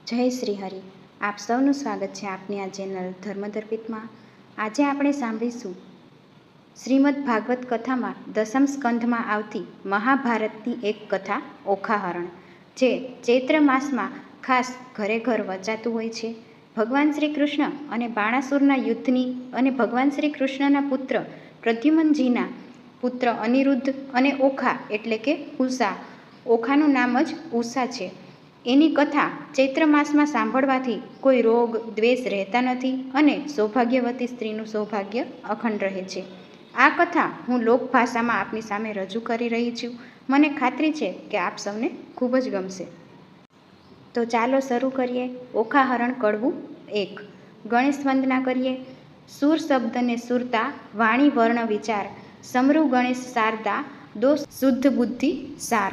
જય શ્રી હરિ. આપ સૌનું સ્વાગત છે આપની આ ચેનલ ધર્મદર્પિતમાં. આજે આપણે સાંભળીશું શ્રીમદ ભાગવત કથામાં દસમ સ્કંધમાં આવતી મહાભારતની એક કથા ઓખાહરણ, જે ચૈત્ર માસમાં ખાસ ઘરે ઘર વચાતું હોય છે. ભગવાન શ્રી કૃષ્ણ અને બાણાસુરના યુદ્ધની અને ભગવાન શ્રી કૃષ્ણના પુત્ર પ્રદ્યુમનજીના પુત્ર અનિરુદ્ધ અને ઓખા એટલે કે ઉષા, ઓખાનું નામ જ ઉષા છે, એની કથા ચૈત્ર માસમાં સાંભળવાથી કોઈ રોગ દ્વેષ રહેતા નથી અને સૌભાગ્યવતી સ્ત્રીનું સૌભાગ્ય અખંડ રહે છે. આ કથા હું લોકભાષામાં આપની સામે રજૂ કરી રહી છું. મને ખાતરી છે કે આપ સૌને ખૂબ જ ગમશે. તો ચાલો શરૂ કરીએ. ઓખાહરણ કડવું 1. ગણેશ વંદના કરીએ. સુર શબ્દને સુરતા, વાણી વર્ણ વિચાર, સમરૂ ગણેશ શારદા, દોષ શુદ્ધ બુદ્ધિ સાર.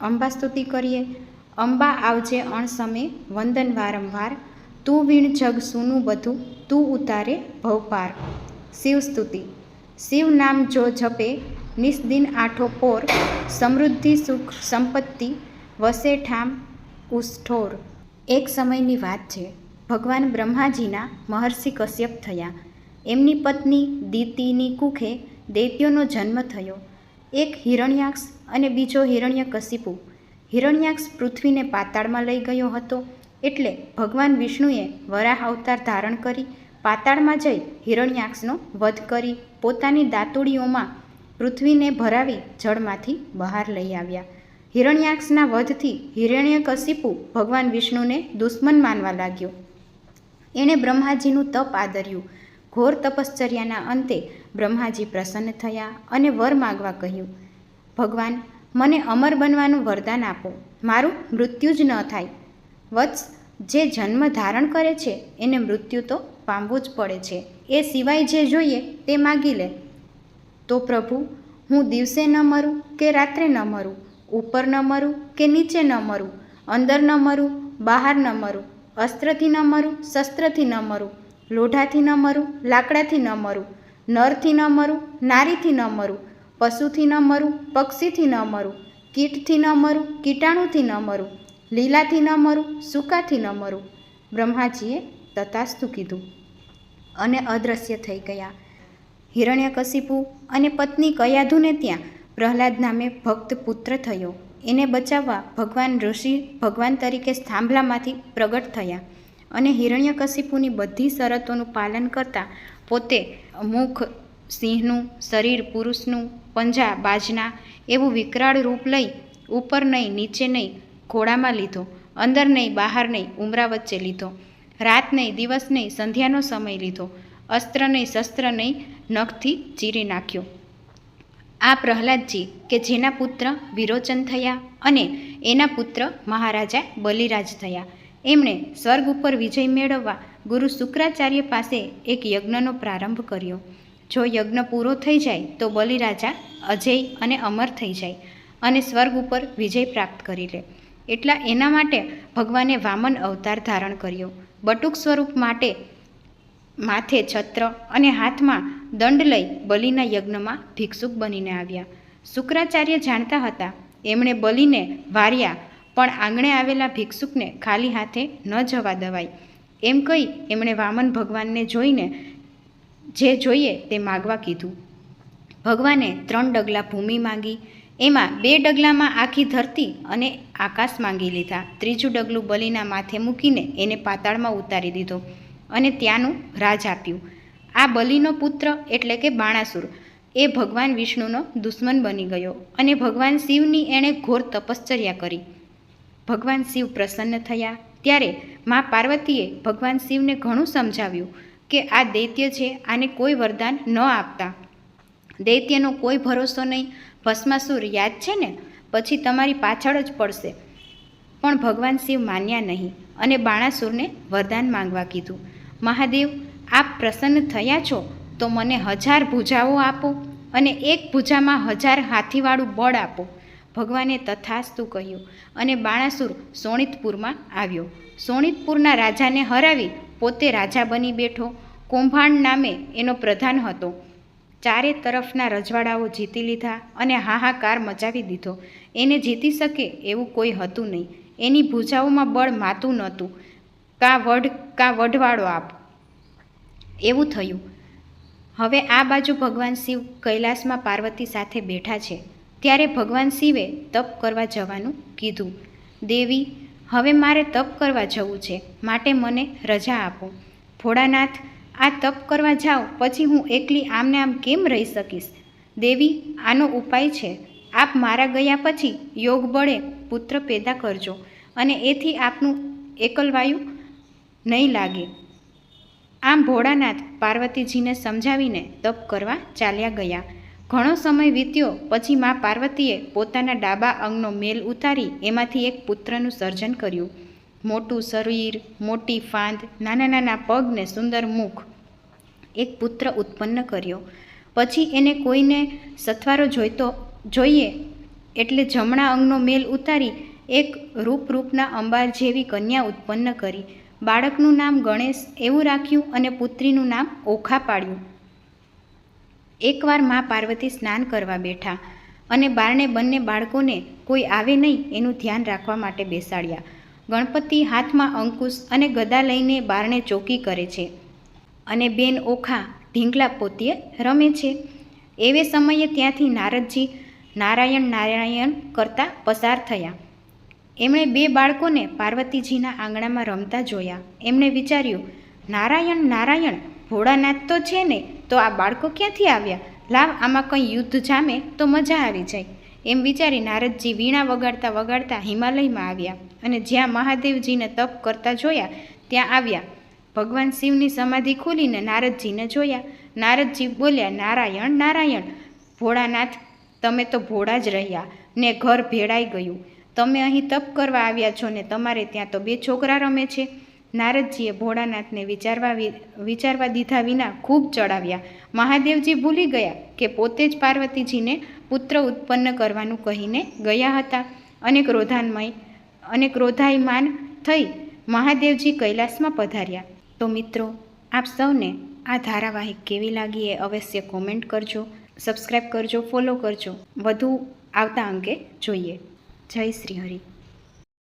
અંબા સ્તુતિ કરીએ. અંબા આવજે અણસમે વંદન વારંવાર, તું વીણ જગ સૂનું બધું, તું ઉતારે ભવપાર. શિવ સ્તુતિ. શિવ નામ જો જપે નિસ્દિન આઠો પોર, સમૃદ્ધિ સુખ સંપત્તિ વસે ઠામ ઉષ્ઠોર. એક સમયની વાત છે. ભગવાન બ્રહ્માજીના મહર્ષિ કશ્યપ થયા. એમની પત્ની દિતિની કુખે દૈત્યોનો જન્મ થયો. એક હિરણ્યાક્ષ અને બીજો હિરણ્યકશિપુ. હિરણ્યાક્ષ પૃથ્વીને પાતાળમાં લઈ ગયો હતો, એટલે ભગવાન વિષ્ણુએ વરાહ અવતાર ધારણ કરી પાતાળમાં જઈ હિરણ્યાક્ષનો વધ કરી પોતાની દાતુડીઓમાં પૃથ્વીને ભરાવી જળમાંથી બહાર લઈ આવ્યા. હિરણ્યાક્ષના વધથી હિરણ્યકશિપુ ભગવાન વિષ્ણુને દુશ્મન માનવા લાગ્યો. એણે બ્રહ્માજીનું તપ આદર્યું. ઘોર તપશ્ચર્યાના અંતે બ્રહ્માજી પ્રસન્ન થયા અને વર માગવા કહ્યું, ભગવાન, મને અમર બનવાનું વરદાન આપો, મારું મૃત્યુ જ ન થાય. વત્સ, જે જન્મ ધારણ કરે છે એને મૃત્યુ તો પામવું જ પડે છે, એ સિવાય જે જોઈએ તે માગી લે. તો પ્રભુ, હું દિવસે ન મરું કે રાત્રે ન મરું, ઉપર ન મરું કે નીચે ન મરું, અંદર ન મરું બહાર ન મરું, અસ્ત્રથી ન મરું શસ્ત્રથી ન મરું, લોઢાથી ન મરું લાકડાથી ન મરું, નરથી ન મરું નારીથી ન મરું, પશુથી ન મરું પક્ષીથી ન મરું, કીટથી ન મરું કીટાણુથી ન મરું, લીલાથી ન મરું સૂકાથી ન મરું. બ્રહ્માજીએ તથાસ્તુ કીધું અને અદૃશ્ય થઈ ગયા. હિરણ્યકશિપુ અને પત્ની કયાધુને ત્યાં પ્રહલાદ નામે ભક્ત પુત્ર થયો. એને બચાવવા ભગવાન ઋષિ ભગવાન તરીકે થાંભલામાંથી પ્રગટ થયા અને હિરણ્યકશિપુની બધી શરતોનું પાલન કરતા પોતે મુખ સિંહનું, શરીર પુરુષનું, પંજા બાજના એવું વિકરાળ રૂપ લઈ ઉપર નહીં નીચે નહીં ઘોડામાં લીધો, અંદર નહીં બહાર નહીં ઉમરા વચ્ચે લીધો, રાત નહીં દિવસ નહીં સંધ્યાનો સમય લીધો, અસ્ત્ર નહીં શસ્ત્ર નહીં નખથી ચીરી નાખ્યો. આ પ્રહલાદજી કે જેના પુત્ર વિરોચન થયા અને એના પુત્ર મહારાજા બલિરાજ થયા, એમણે સ્વર્ગ ઉપર વિજય મેળવવા ગુરુ શુક્રાચાર્ય પાસે એક યજ્ઞનો પ્રારંભ કર્યો. જો યજ્ઞ પૂરો થઈ જાય તો બલિરાજા અજય અને અમર થઈ જાય અને સ્વર્ગ ઉપર વિજય પ્રાપ્ત કરી લે. એટલા એના માટે ભગવાને વામન અવતાર ધારણ કર્યો. બટુક સ્વરૂપ માટે માથે છત્ર અને હાથમાં દંડ લઈ બલિના યજ્ઞમાં ભિક્ષુક બનીને આવ્યા. શુક્રાચાર્ય જાણતા હતા, એમણે બલિને વાર્યા, પણ આંગણે આવેલા ભિક્ષુકને ખાલી હાથે ન જવા દેવાય. એમ કહી એમણે વામન ભગવાનને જોઈને જે જોઈએ તે માગવા કીધું. ભગવાને 3 ડગલા ભૂમિ માંગી, એમાં 2 ડગલામાં આખી ધરતી અને આકાશ માંગી લીધા. 3જું ડગલું બલિના માથે મૂકીને એને પાતાળમાં ઉતારી દીધો અને ત્યાંનું રાજ આપ્યું. આ બલિનો પુત્ર એટલે કે બાણાસુર એ ભગવાન વિષ્ણુનો દુશ્મન બની ગયો અને ભગવાન શિવની એણે ઘોર તપશ્ચર્યા કરી. ભગવાન શિવ પ્રસન્ન થયા ત્યારે મા પાર્વતીએ ભગવાન શિવને ઘણું સમજાવ્યું કે આ દૈત્ય છે, આને કોઈ વરદાન ન આપતા. દૈત્યનો કોઈ ભરોસો નહીં. ભસ્માસુર યાદ છે ને, પછી તમારી પાછળ જ પડશે. પણ ભગવાન શિવ માન્યા નહીં અને બાણાસુરને વરદાન માંગવા કીધું. મહાદેવ, આપ પ્રસન્ન થયા છો તો મને 1000 ભુજાઓ આપો અને એક ભુજામાં 1000 હાથીવાળું બળ આપો. ભગવાને તથાસ્તુ કહ્યું અને બાણાસુર શોણિતપુરમાં આવ્યો. શોણિતપુરના રાજાને હરાવી પોતે રાજા બની બેઠો. કુંભાણ નામે એનો પ્રધાન હતો. 4 તરફના રજવાડાઓ જીતી લીધા અને હાહાકાર મચાવી દીધો. એને જીતી શકે એવું કોઈ હતું નહીં. એની ભૂજાઓમાં બળ માતું નહોતું. કા વઢવાળો આપ. એવું થયું. હવે આ બાજુ ભગવાન શિવ કૈલાસમાં પાર્વતી સાથે બેઠા છે. ત્યારે ભગવાન શિવે તપ કરવા જવાનું કીધું. દેવી, હવે મારે તપ કરવા જવું છે, માટે મને રજા આપો. ભોળાનાથ, આ તપ કરવા જાઓ પછી હું એકલી આમને આમ કેમ રહી શકીશ? દેવી, આનો ઉપાય છે. આપ મારા ગયા પછી યોગ બળે પુત્ર પેદા કરજો અને એથી આપનું એકલવાયું નહીં લાગે. આમ ભોળાનાથ પાર્વતીજીને સમજાવીને તપ કરવા ચાલ્યા ગયા. ઘણો સમય વીત્યો પછી મા પાર્વતીએ પોતાના ડાબા અંગનો મેલ ઉતારી એમાંથી એક પુત્રનું સર્જન કર્યું. મોટું શરીર, મોટી ફાંદ, નાના નાના પગ ને સુંદર મુખ. એક પુત્ર ઉત્પન્ન કર્યો. પછી એને કોઈને સથવારો જોઈએ એટલે જમણા અંગનો મેલ ઉતારી એક રૂપના અંબાર જેવી કન્યા ઉત્પન્ન કરી. બાળકનું નામ ગણેશ એવું રાખ્યું અને પુત્રીનું નામ ઓખા પાડ્યું. એકવાર મા પાર્વતી સ્નાન કરવા બેઠા અને બારણે બંને બાળકોને કોઈ આવે નહીં એનું ધ્યાન રાખવા માટે બેસાડ્યા. ગણપતિ હાથમાં અંકુશ અને ગદા લઈને બારણે ચોકી કરે છે અને બેન ઓખા ઢીંગલા પોતીએ રમે છે. એવે સમયે ત્યાંથી નારદજી નારાયણ કરતા પસાર થયા. એમણે બે બાળકોને પાર્વતીજીના આંગણામાં રમતા જોયા. એમણે વિચાર્યું, નારાયણ, ભોળાનાથ તો છે ને, તો આ બાળકો ક્યાંથી આવ્યા? લાવ, આમાં કંઈ યુદ્ધ જામે તો મજા આવી જાય. એમ વિચારી નારદજી વીણા વગાડતા હિમાલયમાં આવ્યા અને જ્યાં મહાદેવજીને તપ કરતા જોયા ત્યાં આવ્યા. ભગવાન શિવની સમાધિ ખોલીને નારદજીને જોયા. નારદજી બોલ્યા, નારાયણ, ભોળાનાથ, તમે તો ભોળા જ રહ્યા ને ઘર ભેળાઈ ગયું. તમે અહીં તપ કરવા આવ્યા છો ને તમારે ત્યાં તો બે છોકરા રમે છે. નારદજીએ ભોળાનાથને વિચારવા દીધા વિના ખૂબ ચડાવ્યા. મહાદેવજી ભૂલી ગયા કે પોતે જ પાર્વતીજીને પુત્ર ઉત્પન્ન કરવાનું કહીને ગયા હતા અને ક્રોધાયમાન થઈ મહાદેવજી કૈલાસમાં પધાર્યા. તો મિત્રો, આપ સૌને આ ધારાવાહિક કેવી લાગી એ અવશ્ય કોમેન્ટ કરજો, સબસ્ક્રાઈબ કરજો, ફોલો કરજો. વધુ આવતા અંકે જોઈએ. જય શ્રી હરિ.